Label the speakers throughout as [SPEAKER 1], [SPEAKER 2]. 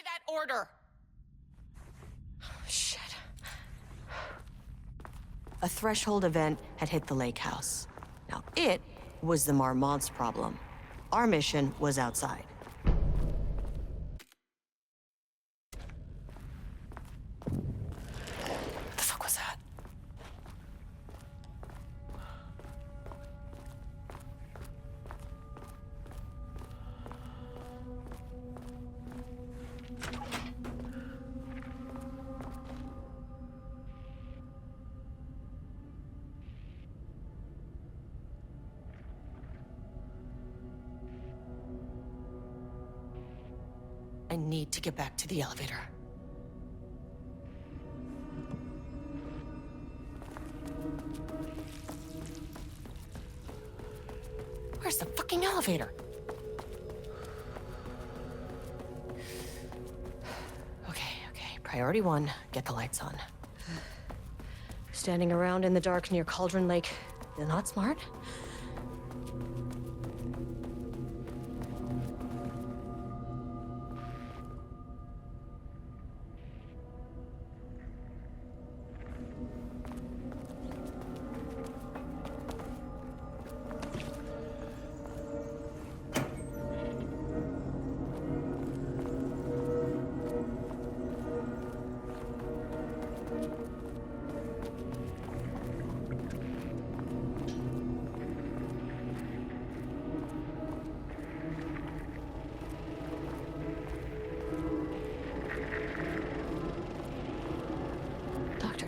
[SPEAKER 1] that order! Shit. A threshold event had hit the lake house. Now, it was the Marmont's problem. Our mission was outside. What the fuck was that? I need to get back to the elevator. Where's the fucking elevator? Okay. Priority 1, get the lights on. Standing around in the dark near Cauldron Lake, they're not smart.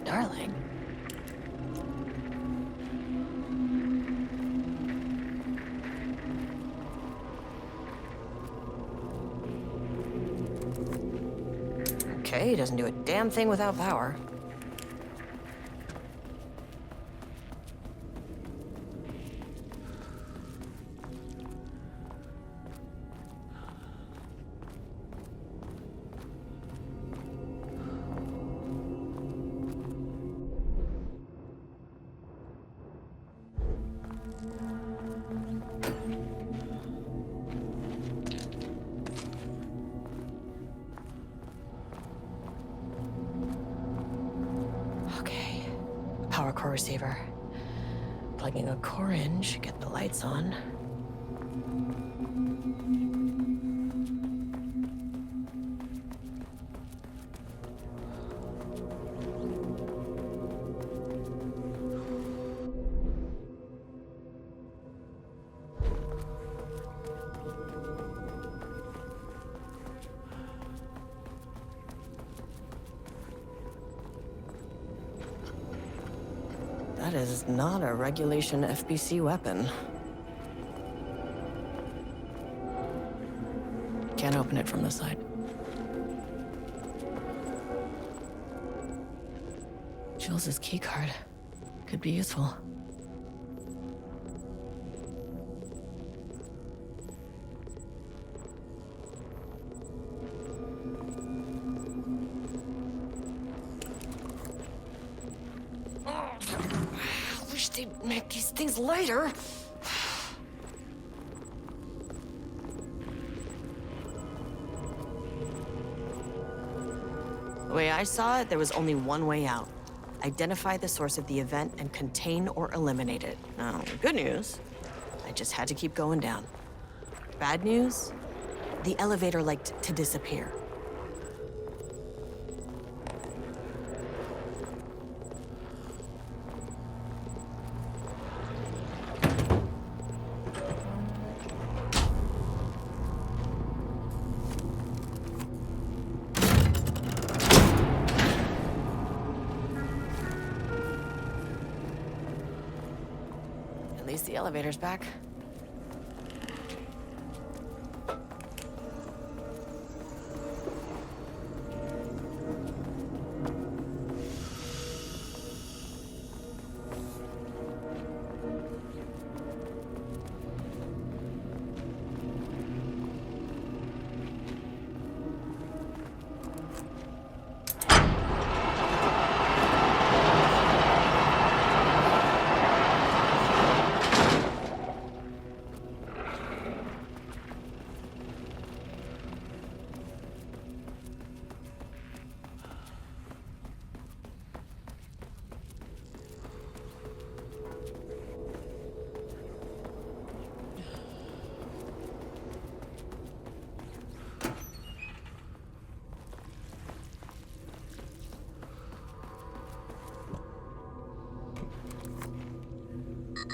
[SPEAKER 1] Darling. Okay, he doesn't do a damn thing without power. Power core receiver. Plugging a core in should get the lights on. That is not a regulation FBC weapon. Can't open it from the side. Jules' keycard. Could be useful. They'd make these things lighter. The way I saw it, there was only one way out. Identify the source of the event and contain or eliminate it. Now, good news, I just had to keep going down. Bad news, the elevator liked to disappear. At least the elevator's back.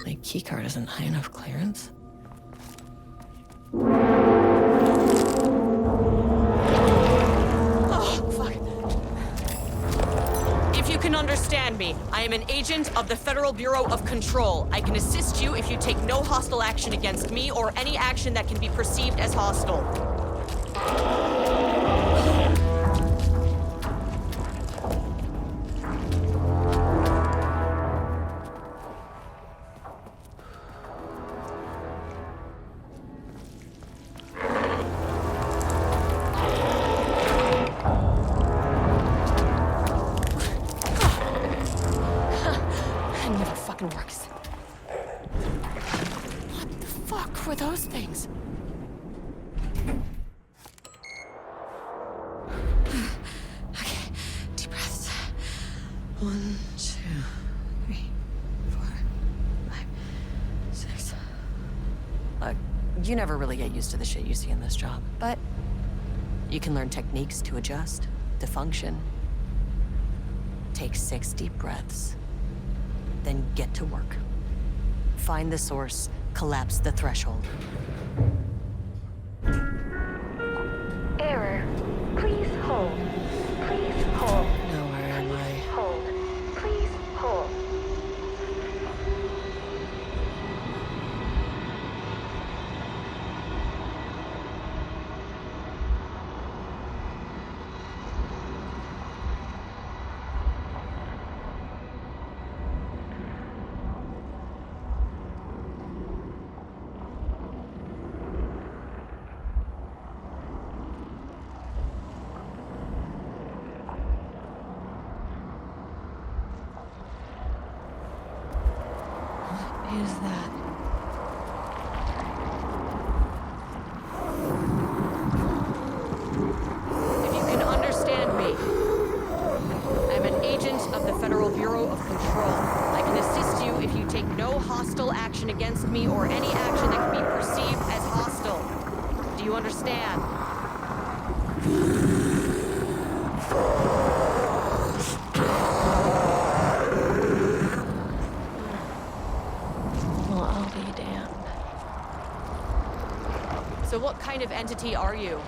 [SPEAKER 1] My keycard isn't high enough clearance. Oh, fuck. If you can understand me, I am an agent of the Federal Bureau of Control. I can assist you if you take no hostile action against me or any action that can be perceived as hostile. Works. What the fuck were those things? Okay, deep breaths. 1, 2, 3, 4, 5, 6. Look, you never really get used to the shit you see in this job, but you can learn techniques to adjust, to function. Take 6 deep breaths. Then get to work. Find the source, collapse the threshold.
[SPEAKER 2] Error. Please hold. Please hold.
[SPEAKER 1] Now where am I?
[SPEAKER 2] Hold. Please hold.
[SPEAKER 1] What is that? If you can understand me, I'm an agent of the Federal Bureau of Control. I can assist you if you take no hostile action against me or any action that can be perceived as hostile. Do you understand? Well, I'll be damned. So what kind of entity are you?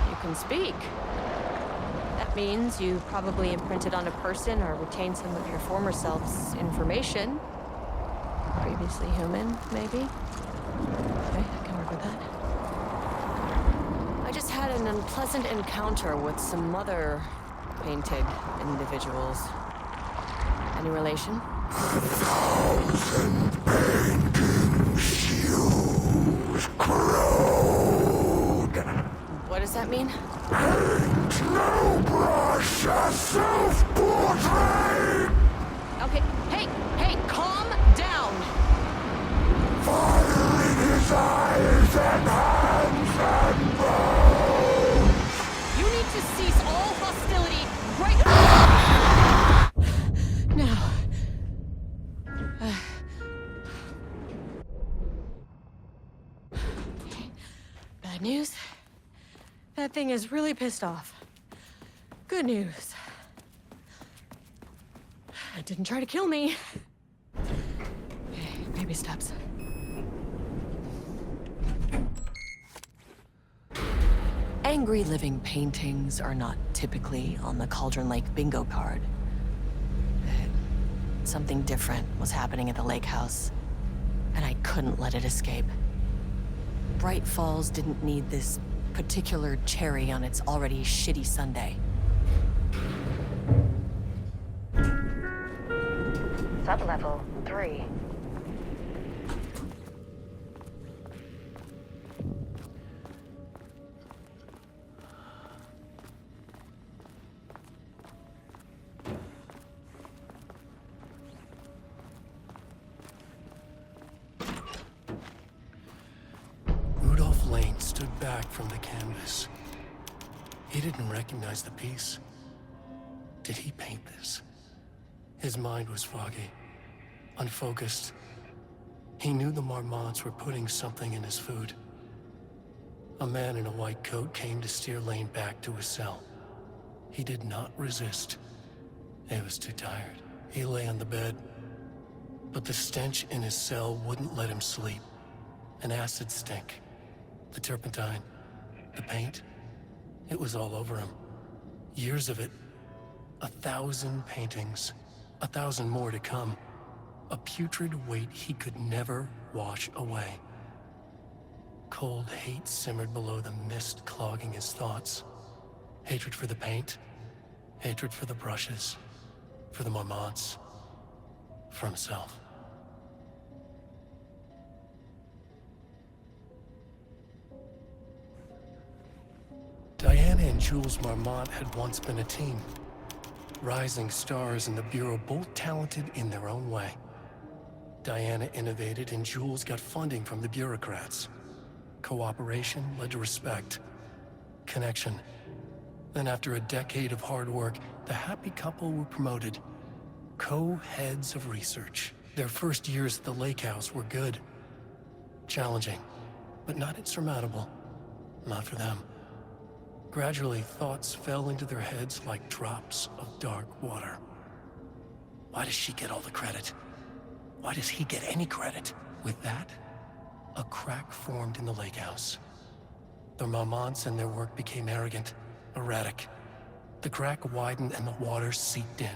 [SPEAKER 1] You can speak. That means you probably imprinted on a person or retained some of your former self's information. Previously human, maybe? Okay, I can work with that. I just had an unpleasant encounter with some other painted individuals. Any relation?
[SPEAKER 3] 1,000 painting shoes crowd.
[SPEAKER 1] What does that mean?
[SPEAKER 3] Paint no brush, a self-portrait.
[SPEAKER 1] Okay, hey, calm down.
[SPEAKER 3] Fire in his eyes and hands and bones.
[SPEAKER 1] You need to cease all hostility right now. Bad news? That thing is really pissed off. Good news. It didn't try to kill me. Okay, baby steps. Angry living paintings are not typically on the Cauldron Lake bingo card. Something different was happening at the lake house, and I couldn't let it escape. Bright Falls didn't need this particular cherry on its already shitty Sunday.
[SPEAKER 2] Sublevel 3.
[SPEAKER 4] Rudolph Lane stood back from the canvas. He didn't recognize the piece. Did he paint this? His mind was foggy, unfocused. He knew the Marmonts were putting something in his food. A man in a white coat came to steer Lane back to his cell. He did not resist. He was too tired. He lay on the bed, but the stench in his cell wouldn't let him sleep. An acid stink. The turpentine. The paint. It was all over him. Years of it. 1,000 paintings. 1,000 more to come. A putrid weight he could never wash away. Cold hate simmered below the mist clogging his thoughts. Hatred for the paint. Hatred for the brushes. For the Marmonts. For himself. Diana and Jules Marmont had once been a team. Rising stars in the Bureau, both talented in their own way. Diana innovated and Jules got funding from the bureaucrats. Cooperation led to respect. Connection. Then after a decade of hard work, the happy couple were promoted. Co-heads of research. Their first years at the lake house were good. Challenging, but not insurmountable. Not for them. Gradually, thoughts fell into their heads like drops of dark water. Why does she get all the credit? Why does he get any credit? With that, a crack formed in the lake house. The Marmonts and their work became arrogant, erratic. The crack widened and the water seeped in.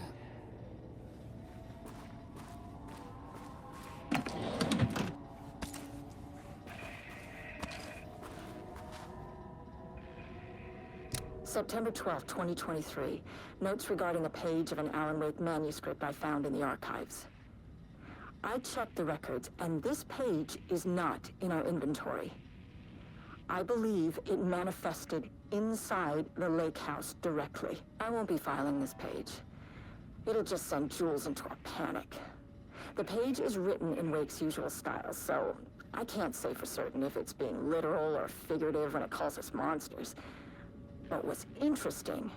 [SPEAKER 2] September 12, 2023. Notes regarding a page of an Alan Wake manuscript I found in the archives. I checked the records, and this page is not in our inventory. I believe it manifested inside the lake house directly. I won't be filing this page. It'll just send Jules into a panic. The page is written in Wake's usual style, so I can't say for certain if it's being literal or figurative when it calls us monsters. But what's interesting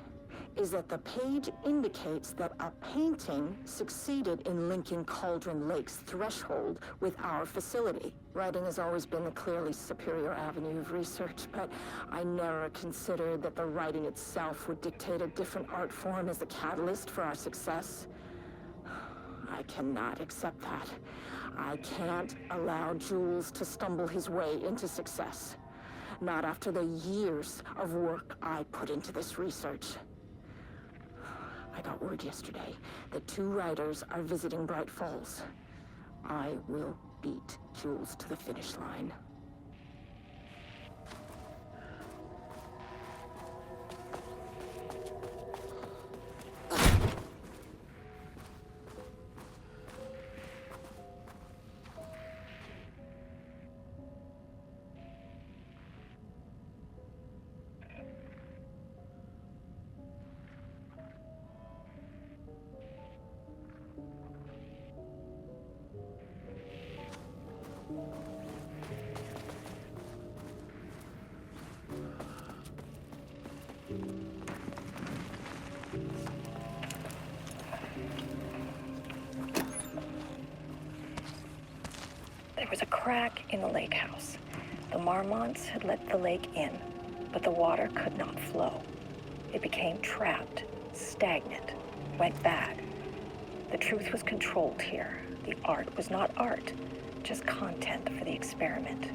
[SPEAKER 2] is that the page indicates that a painting succeeded in linking Cauldron Lake's threshold with our facility. Writing has always been the clearly superior avenue of research, but I never considered that the writing itself would dictate a different art form as the catalyst for our success. I cannot accept that. I can't allow Jules to stumble his way into success. Not after the years of work I put into this research. I got word yesterday that 2 writers are visiting Bright Falls. I will beat Jules to the finish line.
[SPEAKER 5] There was a crack in the lake house. The Marmonts had let the lake in, but the water could not flow. It became trapped, stagnant, went bad. The truth was controlled here. The art was not art, just content for the experiment.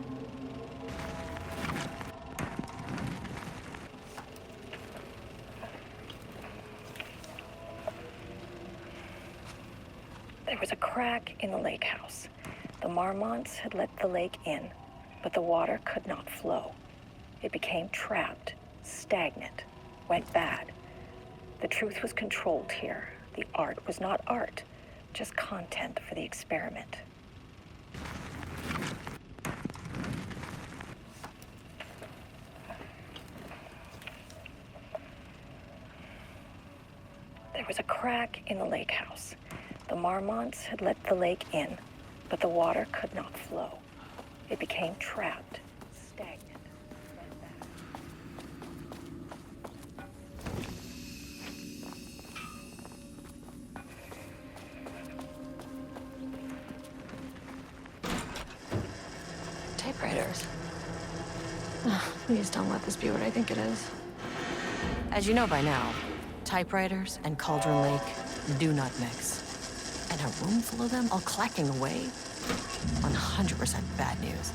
[SPEAKER 5] There was a crack in the lake house. The Marmonts had let the lake in, but the water could not flow. It became trapped, stagnant, went bad. The truth was controlled here. The art was not art, just content for the experiment. There was a crack in the lake house. The Marmonts had let the lake in, but the water could not flow. It became trapped, stagnant, went bad. Please don't let this be what I think it is.
[SPEAKER 1] As you know by now, typewriters and Cauldron Lake do not mix. And a room full of them all clacking away? 100% bad news.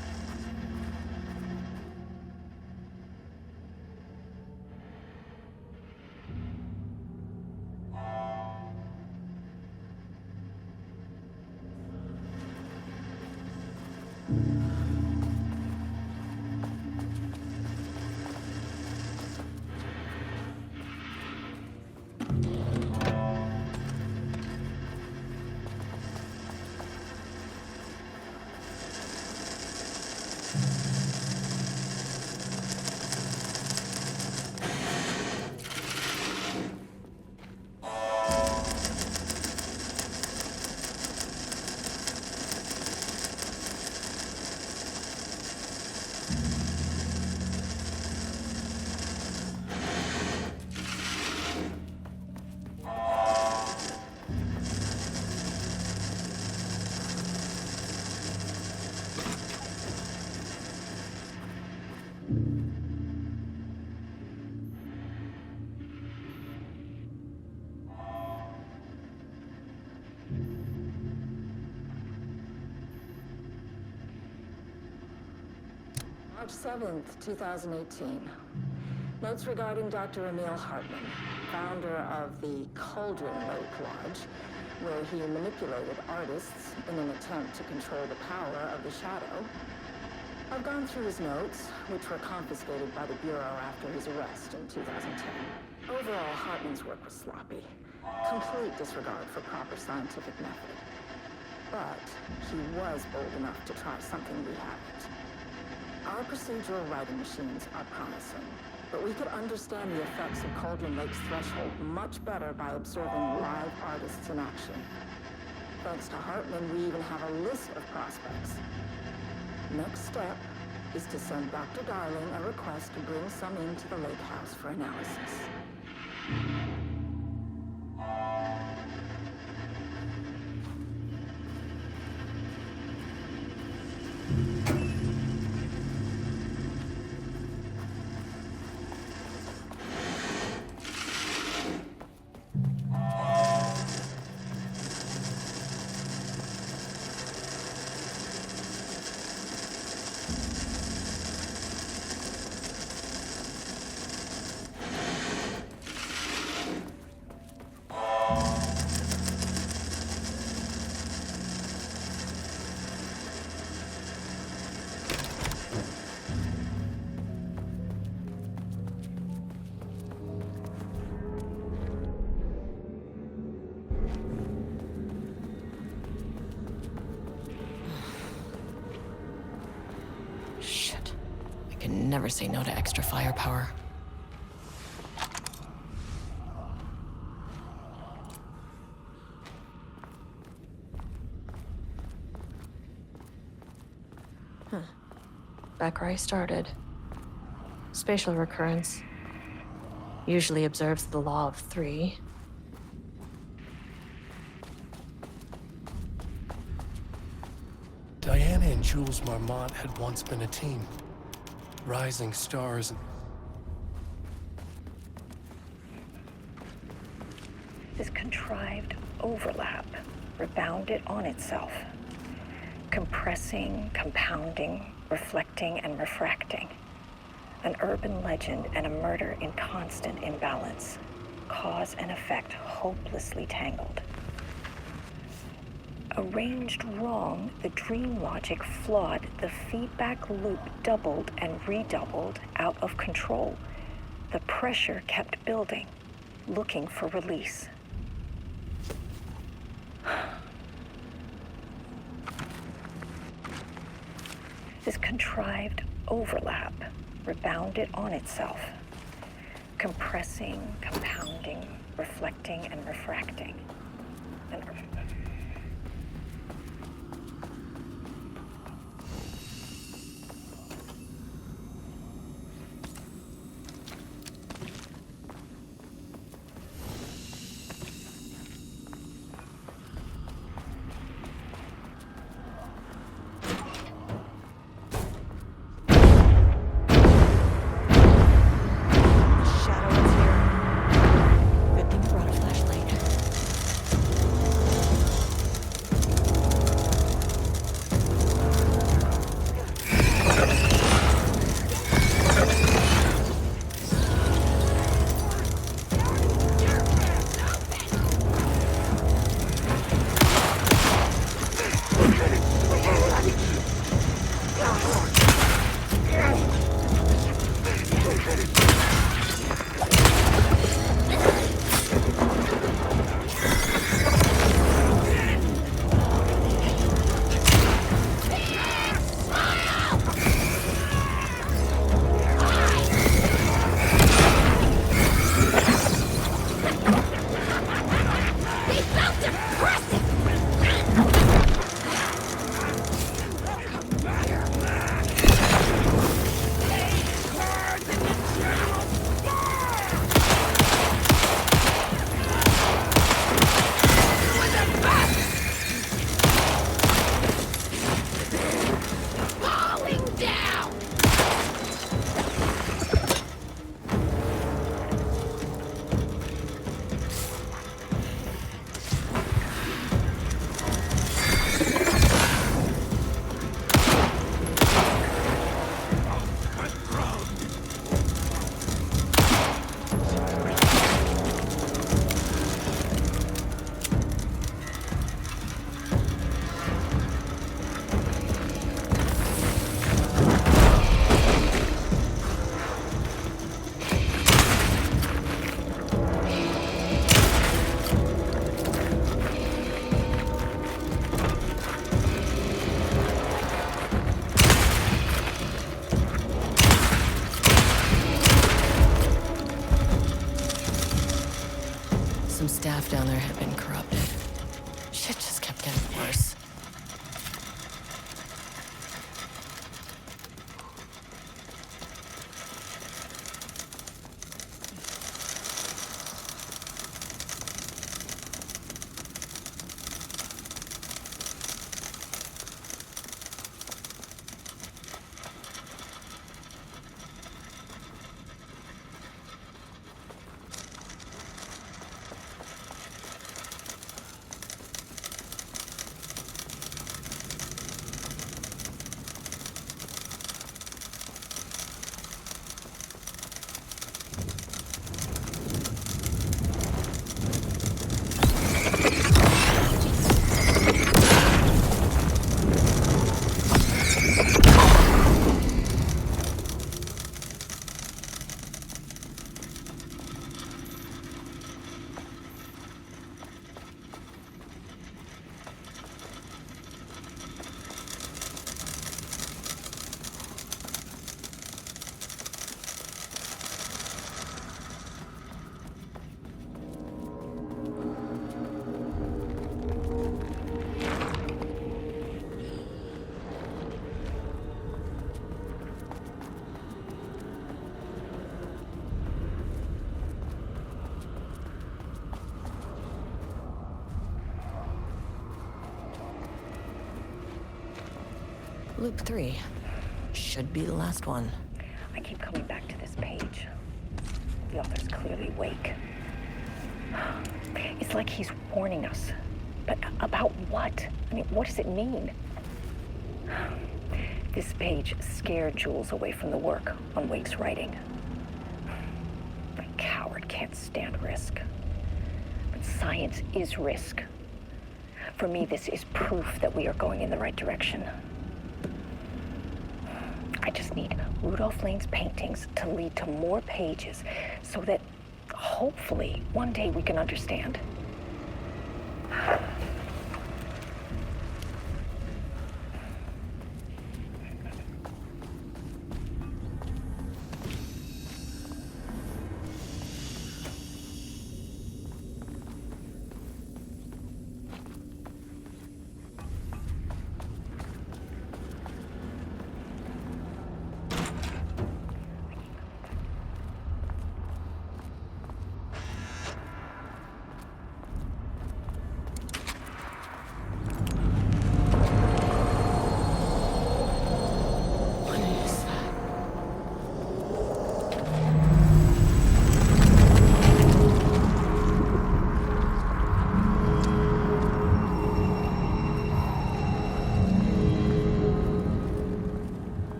[SPEAKER 2] March 7th, 2018. Notes regarding Dr. Emil Hartman, founder of the Cauldron Lake Lodge, where he manipulated artists in an attempt to control the power of the shadow. I've gone through his notes, which were confiscated by the Bureau after his arrest in 2010. Overall, Hartman's work was sloppy. Complete disregard for proper scientific method. But he was bold enough to try something we haven't. Our procedural writing machines are promising, but we could understand the effects of Cauldron Lake's threshold much better by observing live artists in action. Thanks to Hartman, we even have a list of prospects. Next step is to send Dr. Darling a request to bring some into the lake house for analysis.
[SPEAKER 1] I can never say no to extra firepower. Back where I started. Spatial recurrence. Usually observes the law of three.
[SPEAKER 4] Diana and Jules Marmont had once been a team. Rising stars.
[SPEAKER 5] This contrived overlap rebounded on itself, compressing, compounding, reflecting, and refracting. An urban legend and a murder in constant imbalance, cause and effect hopelessly tangled. Arranged wrong, the dream logic flawed, the feedback loop doubled and redoubled, out of control. The pressure kept building, looking for release. This contrived overlap rebounded on itself, compressing, compounding, reflecting, and refracting.
[SPEAKER 1] Some staff down there had been corrupted. Shit just kept getting worse. Loop 3. Should be the last one.
[SPEAKER 5] I keep coming back to this page. The author's clearly awake. It's like he's warning us. But about what? I mean, what does it mean? This page scared Jules away from the work on Wake's writing. A coward can't stand risk. But science is risk. For me, this is proof that we are going in the right direction. I just need Rudolph Lane's paintings to lead to more pages so that hopefully one day we can understand.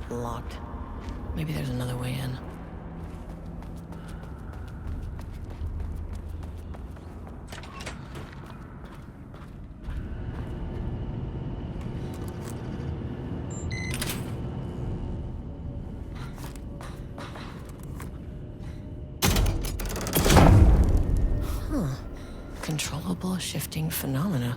[SPEAKER 1] Locked. Maybe there's another way in. Controllable shifting phenomena.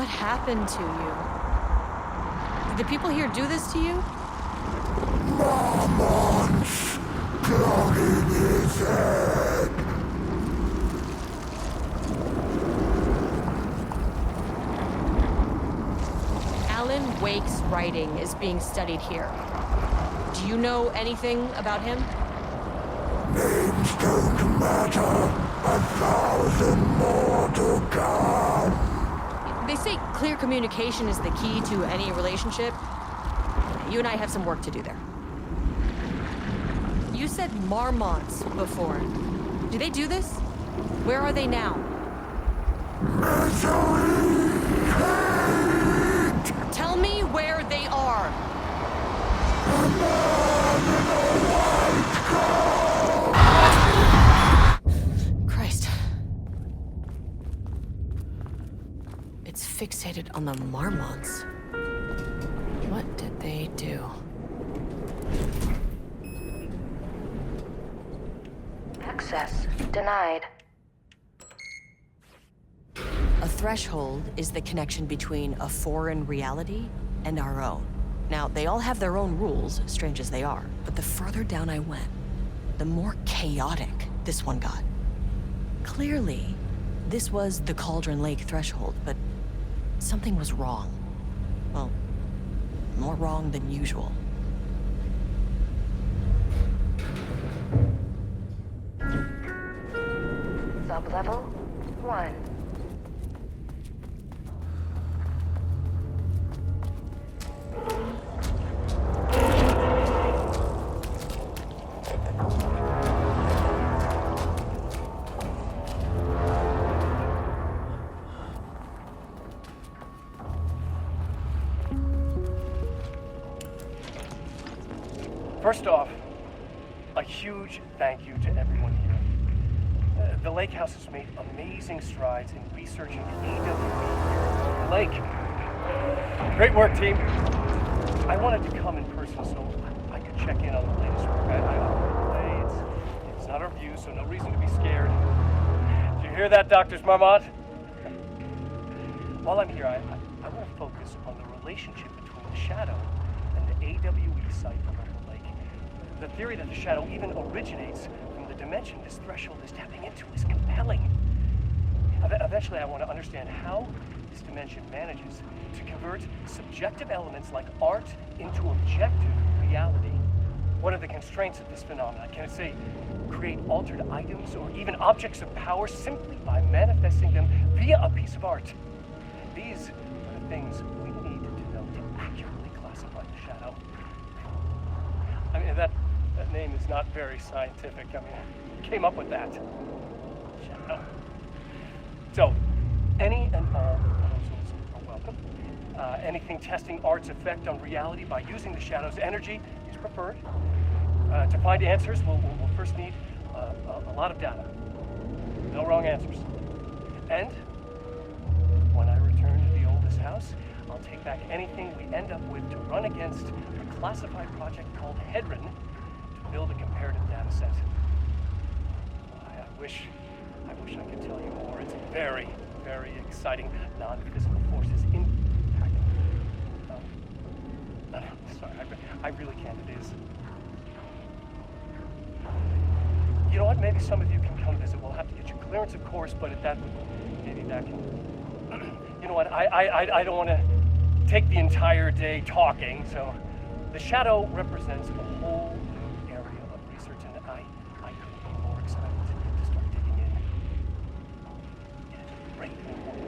[SPEAKER 1] What happened to you? Did the people here do this to you?
[SPEAKER 3] Marmots clouding his head.
[SPEAKER 1] Alan Wake's writing is being studied here. Do you know anything about him?
[SPEAKER 3] Names don't matter. 1,000 more to come.
[SPEAKER 1] They say clear communication is the key to any relationship. You and I have some work to do there. You said marmots before. Do they do this? Where are they now?
[SPEAKER 3] Misery, hate.
[SPEAKER 1] Tell me where they are.
[SPEAKER 3] A man in a white coat.
[SPEAKER 1] Christ. It's fixated on the marmots. What did they do?
[SPEAKER 5] Access denied.
[SPEAKER 1] A threshold is the connection between a foreign reality and our own. Now, they all have their own rules, strange as they are, but the further down I went, the more chaotic this one got. Clearly, this was the Cauldron Lake threshold, but something was wrong. Well, more wrong than usual.
[SPEAKER 5] Sublevel 1.
[SPEAKER 4] First off, a huge thank you to everyone here. The Lake House has made amazing strides in researching AWE here at the lake. Great work, team. I wanted to come in person so I could check in on the latest work. It's not our view, so no reason to be scared. Did you hear that, Dr. Marmot? While I'm here, I want to focus on the relationship between the Shadow and the AWE site on the lake. The theory that the Shadow even originates from the dimension this threshold is tapping into is compelling. Eventually, I want to understand how this dimension manages to convert subjective elements like art into objective reality. What are the constraints of this phenomenon? Can it, say, create altered items or even objects of power simply by manifesting them via a piece of art? These are the things we need to know to accurately classify the Shadow. I mean, that name is not very scientific. I mean, who came up with that? Shadow. So, any and all proposals are welcome. Anything testing art's effect on reality by using the Shadow's energy is preferred. To find answers, we'll first need a lot of data. No wrong answers. And when I return to the oldest house, I'll take back anything we end up with to run against a classified project called Hedron to build a comparative data set. I wish I could tell you more. It's very, very exciting. Non-physical forces impacting. Sorry, I really can't. It is. You know what? Maybe some of you can come visit. We'll have to get you clearance, of course, but at that, maybe that can. You know what? I don't want to take the entire day talking. So, the Shadow represents a whole new area of research, and I couldn't be more excited to start digging in. It is a great important.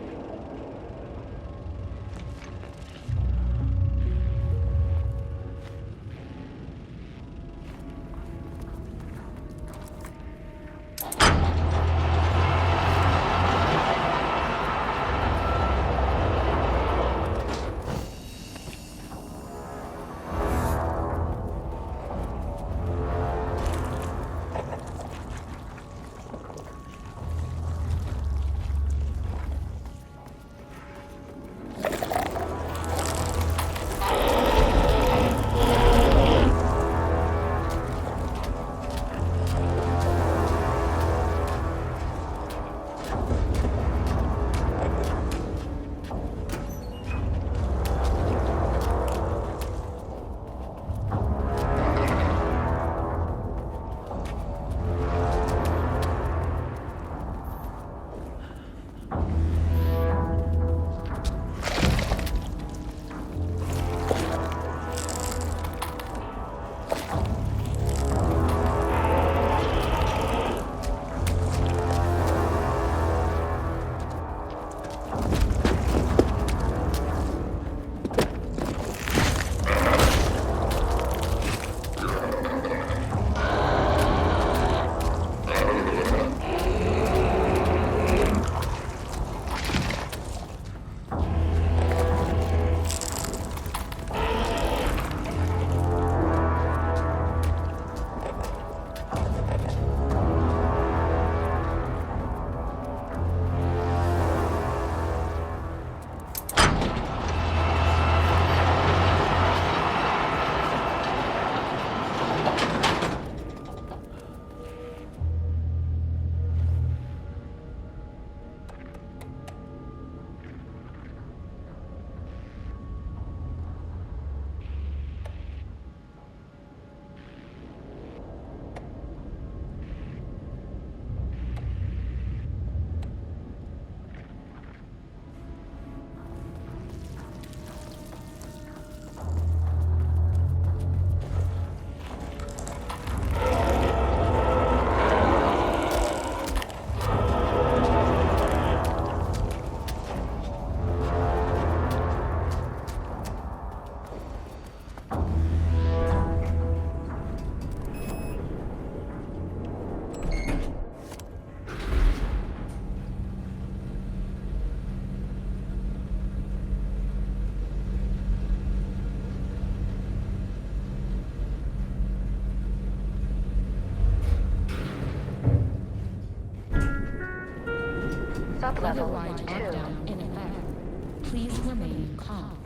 [SPEAKER 5] Sublevel
[SPEAKER 6] Otherwise,
[SPEAKER 5] 2.
[SPEAKER 6] lockdown in effect. Please remain calm.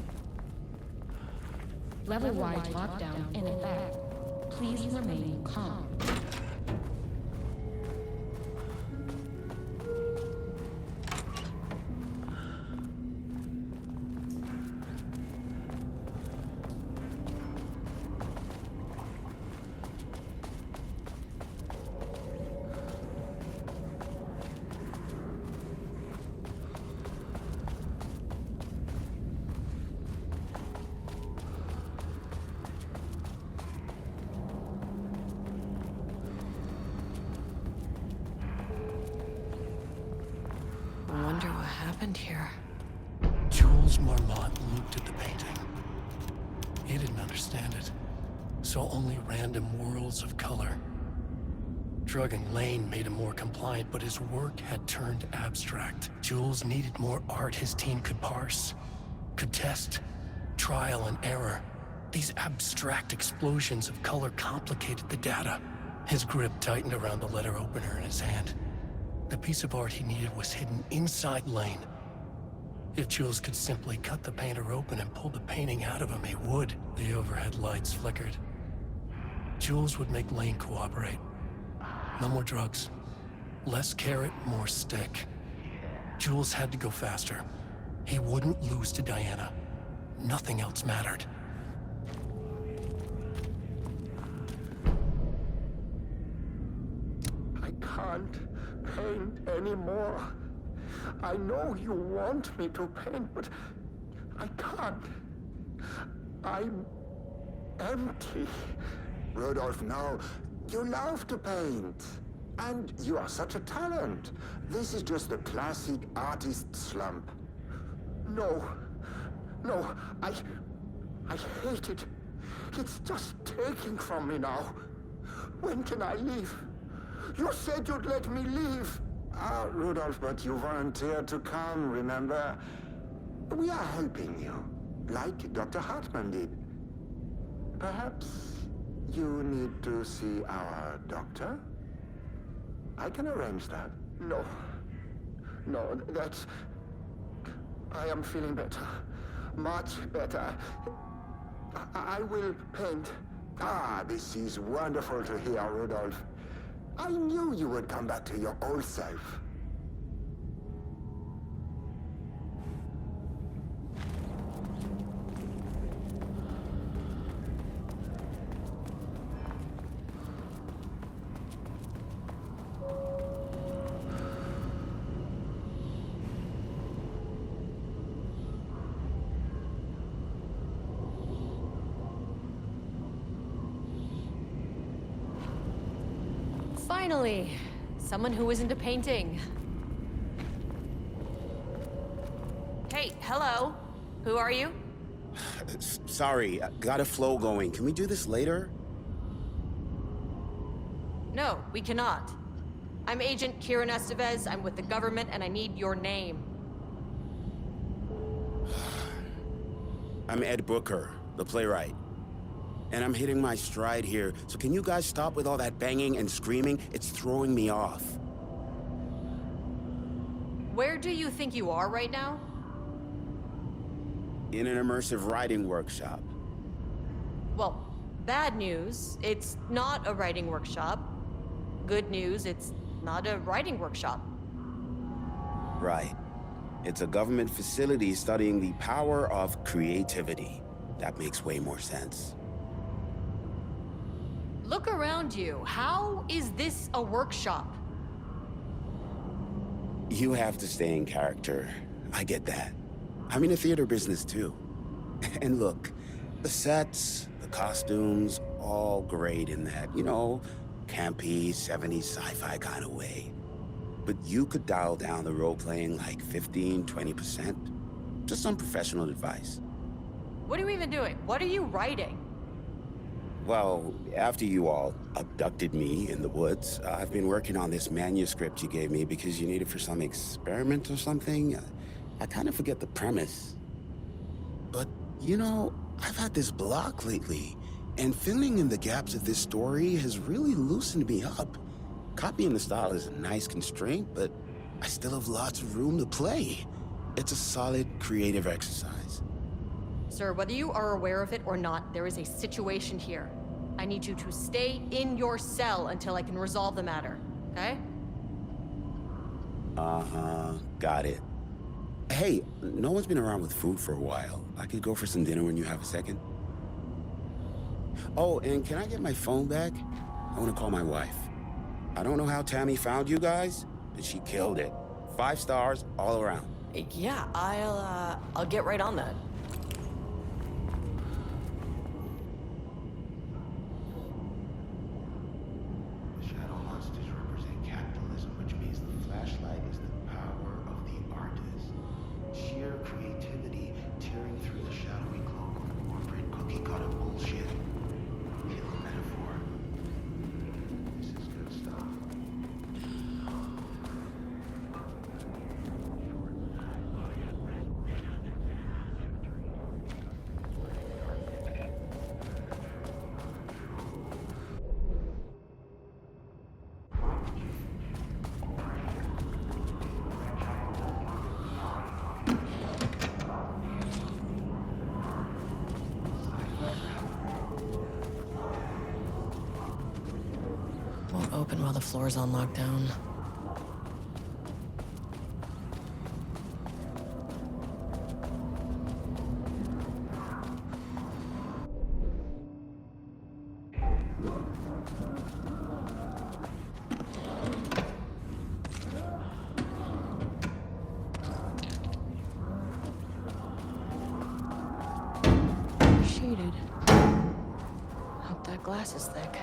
[SPEAKER 6] Level-wide lockdown in effect. Please remain calm.
[SPEAKER 1] I wonder what happened here.
[SPEAKER 4] Jules Marmont looked at the painting. He didn't understand it. Saw only random whirls of color. Drugging Lane made him more compliant, but his work had turned abstract. Jules needed more art his team could parse, could test. Trial and error. These abstract explosions of color complicated the data. His grip tightened around the letter opener in his hand. The piece of art he needed was hidden inside Lane. If Jules could simply cut the painter open and pull the painting out of him, he would. The overhead lights flickered. Jules would make Lane cooperate. No more drugs. Less carrot, more stick. Jules had to go faster. He wouldn't lose to Diana. Nothing else mattered.
[SPEAKER 3] I can't paint anymore. I know you want me to paint, but I can't. I'm empty. Rudolph, no. You love to paint. And you are such a talent. This is just the classic artist slump. No. No, I hate it. It's just taking from me now. When can I leave? You said you'd let me leave. Ah, Rudolph, but you volunteered to come, remember? We are helping you, like Dr. Hartman did. Perhaps you need to see our doctor? I can arrange that. No. No, that's... I am feeling better. Much better. I will paint. Ah, this is wonderful to hear, Rudolph. I knew you would come back to your old self.
[SPEAKER 1] Finally, someone who isn't a painting. Hey, hello. Who are you?
[SPEAKER 7] Sorry, got a flow going. Can we do this later?
[SPEAKER 1] No, we cannot. I'm Agent Estaves. I'm with the government, and I need your name.
[SPEAKER 7] I'm Ed Booker, the playwright. And I'm hitting my stride here, so can you guys stop with all that banging and screaming? It's throwing me off.
[SPEAKER 1] Where do you think you are right now?
[SPEAKER 7] In an immersive writing workshop.
[SPEAKER 1] Well, bad news, it's not a writing workshop. Good news, it's not a writing workshop.
[SPEAKER 7] Right. It's a government facility studying the power of creativity. That makes way more sense.
[SPEAKER 1] Look around you. How is this a workshop?
[SPEAKER 7] You have to stay in character. I get that. I'm in the theater business too. And look, the sets, the costumes, all great in that, you know, campy, 70s sci-fi kind of way. But you could dial down the role-playing like 15, 20%. Just some professional advice.
[SPEAKER 1] What are you even doing? What are you writing?
[SPEAKER 7] Well, after you all abducted me in the woods, I've been working on this manuscript you gave me because you need it for some experiment or something. I kind of forget the premise. But, you know, I've had this block lately, and filling in the gaps of this story has really loosened me up. Copying the style is a nice constraint, but I still have lots of room to play. It's a solid creative exercise.
[SPEAKER 1] Sir, whether you are aware of it or not, there is a situation here. I need you to stay in your cell until I can resolve the matter, okay?
[SPEAKER 7] Uh-huh, got it. Hey, no one's been around with food for a while. I could go for some dinner when you have a second. Oh, and can I get my phone back? I want to call my wife. I don't know how Tammy found you guys, but she killed it. 5 stars all around.
[SPEAKER 1] Yeah, I'll get right on that.
[SPEAKER 8] Shadow monsters represent capitalism, which means the flashlight is the power of the artist. Sheer creativity tearing through the shadowy cloak of corporate cookie-cutter bullshit. Feel a metaphor. This is good stuff.
[SPEAKER 1] Won't open while the floor's on lockdown. Shaded. Hope that glass is thick.